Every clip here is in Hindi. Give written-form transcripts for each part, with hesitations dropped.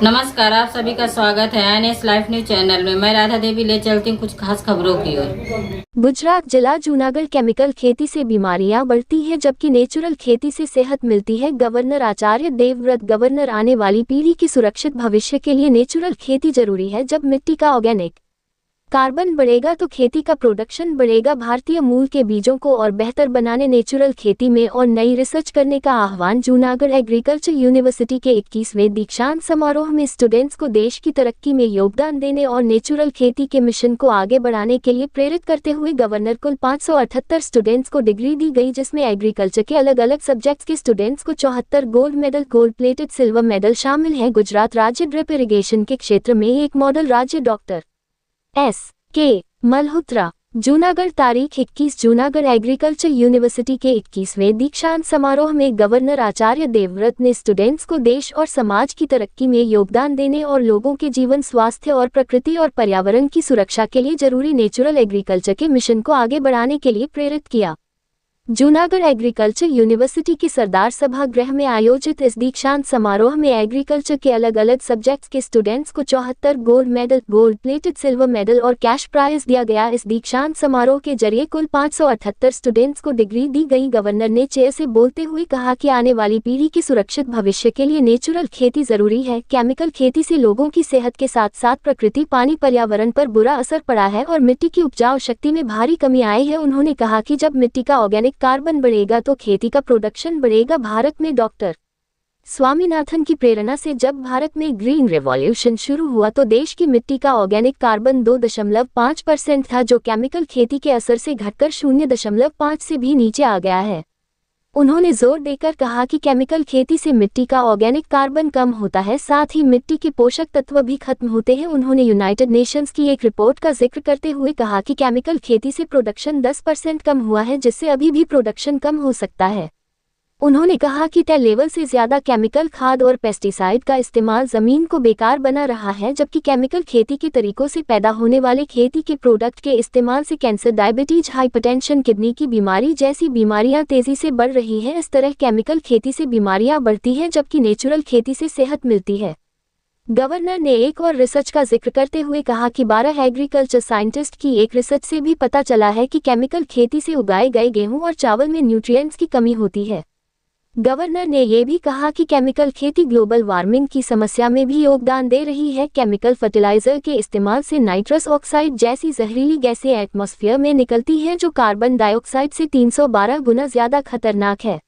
नमस्कार, आप सभी का स्वागत है एनएस लाइफ न्यूज चैनल में। मैं राधा देवी ले चलती हूँ कुछ खास खबरों की ओर। गुजरात जिला जूनागढ़ केमिकल खेती से बीमारियां बढ़ती हैं जबकि नेचुरल खेती से सेहत मिलती है। गवर्नर आचार्य देवव्रत। गवर्नर आने वाली पीढ़ी की सुरक्षित भविष्य के लिए नेचुरल खेती जरूरी है। जब मिट्टी का ऑर्गेनिक कार्बन बढ़ेगा तो खेती का प्रोडक्शन बढ़ेगा। भारतीय मूल के बीजों को और बेहतर बनाने नेचुरल खेती में और नई रिसर्च करने का आह्वान। जूनागढ़ एग्रीकल्चर यूनिवर्सिटी के 21वें दीक्षांत समारोह में स्टूडेंट्स को देश की तरक्की में योगदान देने और नेचुरल खेती के मिशन को आगे बढ़ाने के लिए प्रेरित करते हुए गवर्नर कुल 578 स्टूडेंट्स को डिग्री दी गई, जिसमें एग्रीकल्चर के अलग अलग सब्जेक्ट्स के स्टूडेंट्स को 74 gold medal, gold plated silver medal शामिल हैं। गुजरात राज्य ड्रिप इरिगेशन के क्षेत्र में एक मॉडल राज्य। Doctor S.K. मल्होत्रा। जूनागढ़ तारीख 21। जूनागढ़ एग्रीकल्चर यूनिवर्सिटी के 21वें दीक्षांत समारोह में गवर्नर आचार्य देवव्रत ने स्टूडेंट्स को देश और समाज की तरक्की में योगदान देने और लोगों के जीवन, स्वास्थ्य और प्रकृति और पर्यावरण की सुरक्षा के लिए जरूरी नेचुरल एग्रीकल्चर के मिशन को आगे बढ़ाने के लिए प्रेरित किया। जूनागढ़ एग्रीकल्चर यूनिवर्सिटी की सरदार सभागृह में आयोजित इस दीक्षांत समारोह में एग्रीकल्चर के अलग अलग सब्जेक्ट्स के स्टूडेंट्स को 74 gold medal, gold plated silver medal और कैश प्राइज दिया गया। इस दीक्षांत समारोह के जरिए कुल 578 स्टूडेंट्स को डिग्री दी गई। गवर्नर ने चेयर से बोलते हुए कहा कि आने वाली पीढ़ी की सुरक्षित भविष्य के लिए नेचुरल खेती जरूरी है। केमिकल खेती से लोगों की सेहत के साथ साथ प्रकृति, पानी, पर्यावरण पर बुरा असर पड़ा है और मिट्टी की उपजाऊ शक्ति में भारी कमी आई है। उन्होंने कहा कि जब मिट्टी का ऑर्गेनिक कार्बन बढ़ेगा तो खेती का प्रोडक्शन बढ़ेगा। भारत में डॉक्टर स्वामीनाथन की प्रेरणा से जब भारत में ग्रीन रेवोल्यूशन शुरू हुआ तो देश की मिट्टी का ऑर्गेनिक कार्बन 2.5% था, जो केमिकल खेती के असर से घटकर 0.5 से भी नीचे आ गया है। उन्होंने जोर देकर कहा कि केमिकल खेती से मिट्टी का ऑर्गेनिक कार्बन कम होता है, साथ ही मिट्टी के पोषक तत्व भी खत्म होते हैं। उन्होंने यूनाइटेड नेशंस की एक रिपोर्ट का जिक्र करते हुए कहा कि केमिकल खेती से प्रोडक्शन 10% कम हुआ है, जिससे अभी भी प्रोडक्शन कम हो सकता है। उन्होंने कहा कि तय लेवल से ज्यादा केमिकल खाद और पेस्टिसाइड का इस्तेमाल जमीन को बेकार बना रहा है, जबकि केमिकल खेती के तरीकों से पैदा होने वाले खेती के प्रोडक्ट के इस्तेमाल से कैंसर, डायबिटीज, हाइपरटेंशन, किडनी की बीमारी जैसी बीमारियां तेजी से बढ़ रही हैं। इस तरह केमिकल खेती से बीमारियां बढ़ती हैं जबकि नेचुरल खेती से सेहत मिलती है। गवर्नर ने एक और रिसर्च का जिक्र करते हुए कहा कि 12 एग्रीकल्चर साइंटिस्ट की एक रिसर्च से भी पता चला है कि केमिकल खेती से उगाए गए गेहूं और चावल में न्यूट्रिएंट्स की कमी होती है। गवर्नर ने यह भी कहा कि केमिकल खेती ग्लोबल वार्मिंग की समस्या में भी योगदान दे रही है। केमिकल फर्टिलाइजर के इस्तेमाल से नाइट्रस ऑक्साइड जैसी जहरीली गैसें एटमॉस्फेयर में निकलती हैं, जो कार्बन डाइऑक्साइड से 312 गुना ज्यादा खतरनाक है।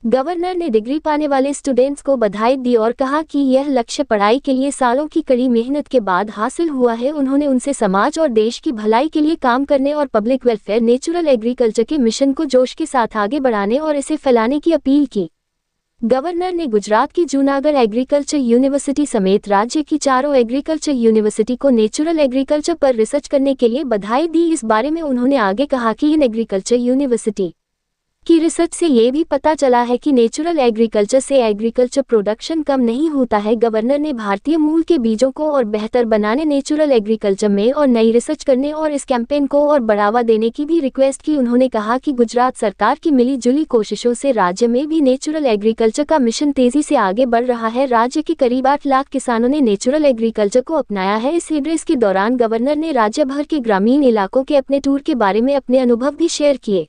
गवर्नर ने डिग्री पाने वाले स्टूडेंट्स को बधाई दी और कहा कि यह लक्ष्य पढ़ाई के लिए सालों की कड़ी मेहनत के बाद हासिल हुआ है। उन्होंने उनसे समाज और देश की भलाई के लिए काम करने और पब्लिक वेलफेयर नेचुरल एग्रीकल्चर के मिशन को जोश के साथ आगे बढ़ाने और इसे फैलाने की अपील की। गवर्नर ने गुजरात की जूनागढ़ एग्रीकल्चर यूनिवर्सिटी समेत राज्य की चारों एग्रीकल्चर यूनिवर्सिटी को नेचुरल एग्रीकल्चर पर रिसर्च करने के लिए बधाई दी। इस बारे में उन्होंने आगे कहा कि इन एग्रीकल्चर यूनिवर्सिटी की रिसर्च से ये भी पता चला है कि नेचुरल एग्रीकल्चर से एग्रीकल्चर प्रोडक्शन कम नहीं होता है। गवर्नर ने भारतीय मूल के बीजों को और बेहतर बनाने नेचुरल एग्रीकल्चर में और नई रिसर्च करने और इस कैंपेन को और बढ़ावा देने की भी रिक्वेस्ट की। उन्होंने कहा कि गुजरात सरकार की मिली जुली कोशिशों से राज्य में भी नेचुरल एग्रीकल्चर का मिशन तेजी से आगे बढ़ रहा है। राज्य के करीब 8 लाख किसानों ने नेचुरल एग्रीकल्चर को अपनाया है। इस एड्रेस के दौरान गवर्नर ने राज्य भर के ग्रामीण इलाकों के अपने टूर के बारे में अपने अनुभव भी शेयर किए।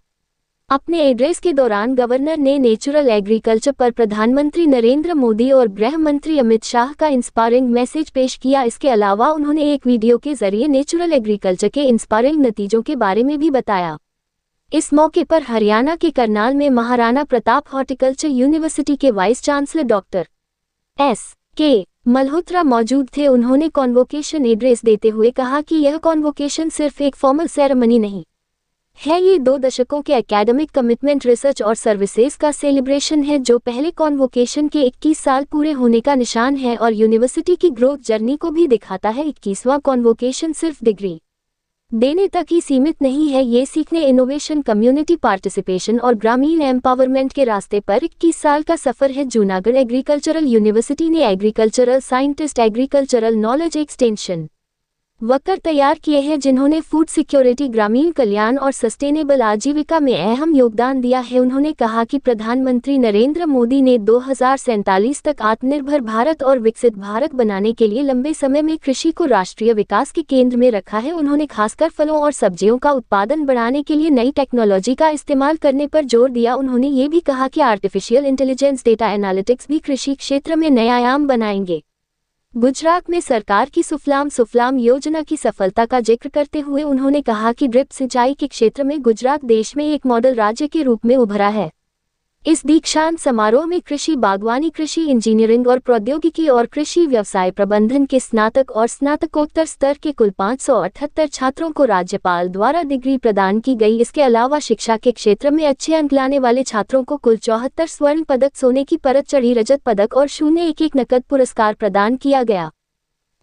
अपने एड्रेस के दौरान गवर्नर ने नेचुरल एग्रीकल्चर पर प्रधानमंत्री नरेंद्र मोदी और गृह मंत्री अमित शाह का इंस्पायरिंग मैसेज पेश किया। इसके अलावा उन्होंने एक वीडियो के जरिए नेचुरल एग्रीकल्चर के इंस्पायरिंग नतीजों के बारे में भी बताया। इस मौके पर हरियाणा के करनाल में महाराणा प्रताप हॉर्टिकल्चर यूनिवर्सिटी के vice chancellor doctor S.K. Malhotra मौजूद थे। उन्होंने कॉन्वोकेशन एड्रेस देते हुए कहा कि यह कॉन्वोकेशन सिर्फ एक फॉर्मल सेरेमनी नहीं है, ये 2 दशकों के एकेडमिक कमिटमेंट, रिसर्च और सर्विसेज का सेलिब्रेशन है, जो पहले कॉन्वोकेशन के 21 साल पूरे होने का निशान है और यूनिवर्सिटी की ग्रोथ जर्नी को भी दिखाता है। 21वां कॉन्वोकेशन सिर्फ डिग्री देने तक ही सीमित नहीं है, ये सीखने, इनोवेशन, कम्युनिटी पार्टिसिपेशन और ग्रामीण एम्पावरमेंट के रास्ते पर 21 साल का सफर है। जूनागढ़ एग्रीकल्चरल यूनिवर्सिटी ने agricultural scientist, agricultural knowledge extension worker तैयार किए हैं जिन्होंने फूड सिक्योरिटी, ग्रामीण कल्याण और सस्टेनेबल आजीविका में अहम योगदान दिया है। उन्होंने कहा कि प्रधानमंत्री नरेंद्र मोदी ने 2047 तक आत्मनिर्भर भारत और विकसित भारत बनाने के लिए लंबे समय में कृषि को राष्ट्रीय विकास के केंद्र में रखा है। उन्होंने खासकर फलों और सब्जियों का उत्पादन बढ़ाने के लिए नई टेक्नोलॉजी का इस्तेमाल करने पर जोर दिया। उन्होंने ये भी कहा कि आर्टिफिशियल इंटेलिजेंस, डेटा एनालिटिक्स भी कृषि क्षेत्र में नए आयाम बनाएंगे। गुजरात में सरकार की सुफलाम योजना की सफलता का जिक्र करते हुए उन्होंने कहा कि ड्रिप सिंचाई के क्षेत्र में गुजरात देश में एक मॉडल राज्य के रूप में उभरा है। इस दीक्षांत समारोह में कृषि, बागवानी, कृषि इंजीनियरिंग और प्रौद्योगिकी और कृषि व्यवसाय प्रबंधन के स्नातक और स्नातकोत्तर स्तर के कुल 578 छात्रों को राज्यपाल द्वारा डिग्री प्रदान की गई। इसके अलावा शिक्षा के क्षेत्र में अच्छे अंक लाने वाले छात्रों को कुल 74 स्वर्ण पदक, सोने की परत चढ़ी रजत पदक और 011 नकद पुरस्कार प्रदान किया गया।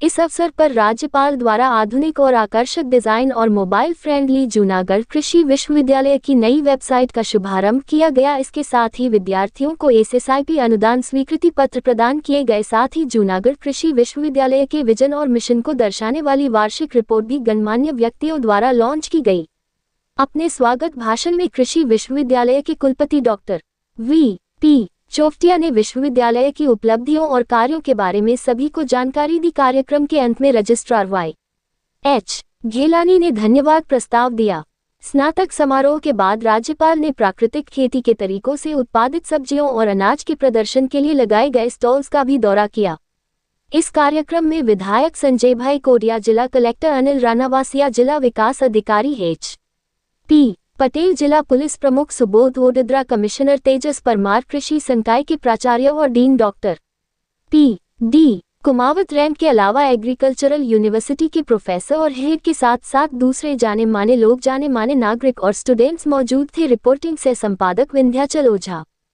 इस अवसर पर राज्यपाल द्वारा आधुनिक और आकर्षक डिजाइन और मोबाइल फ्रेंडली जूनागढ़ कृषि विश्वविद्यालय की नई वेबसाइट का शुभारंभ किया गया। इसके साथ ही विद्यार्थियों को SSIP अनुदान स्वीकृति पत्र प्रदान किए गए। साथ ही जूनागढ़ कृषि विश्वविद्यालय के विजन और मिशन को दर्शाने वाली वार्षिक रिपोर्ट भी गणमान्य व्यक्तियों द्वारा लॉन्च की गई। अपने स्वागत भाषण में कृषि विश्वविद्यालय के कुलपति डॉक्टर V.P. चोपटिया ने विश्वविद्यालय की उपलब्धियों और कार्यों के बारे में सभी को जानकारी दी। कार्यक्रम के अंत में रजिस्ट्रार Y.H. घेलानी ने धन्यवाद प्रस्ताव दिया। स्नातक समारोह के बाद राज्यपाल ने प्राकृतिक खेती के तरीकों से उत्पादित सब्जियों और अनाज के प्रदर्शन के लिए लगाए गए स्टॉल्स का भी दौरा किया। इस कार्यक्रम में विधायक संजय भाई कोरिया, जिला कलेक्टर अनिल रानावासिया, जिला विकास अधिकारी H.P. पटेल, जिला पुलिस प्रमुख सुबोध ओडेद्रा, कमिश्नर तेजस परमार, कृषि संकाय के प्राचार्य और dean doctor P.D. Kumawat rank के अलावा एग्रीकल्चरल यूनिवर्सिटी के प्रोफेसर और हेड के साथ साथ दूसरे जाने माने लोग, जाने माने नागरिक और स्टूडेंट्स मौजूद थे। रिपोर्टिंग से संपादक विंध्याचल ओझा।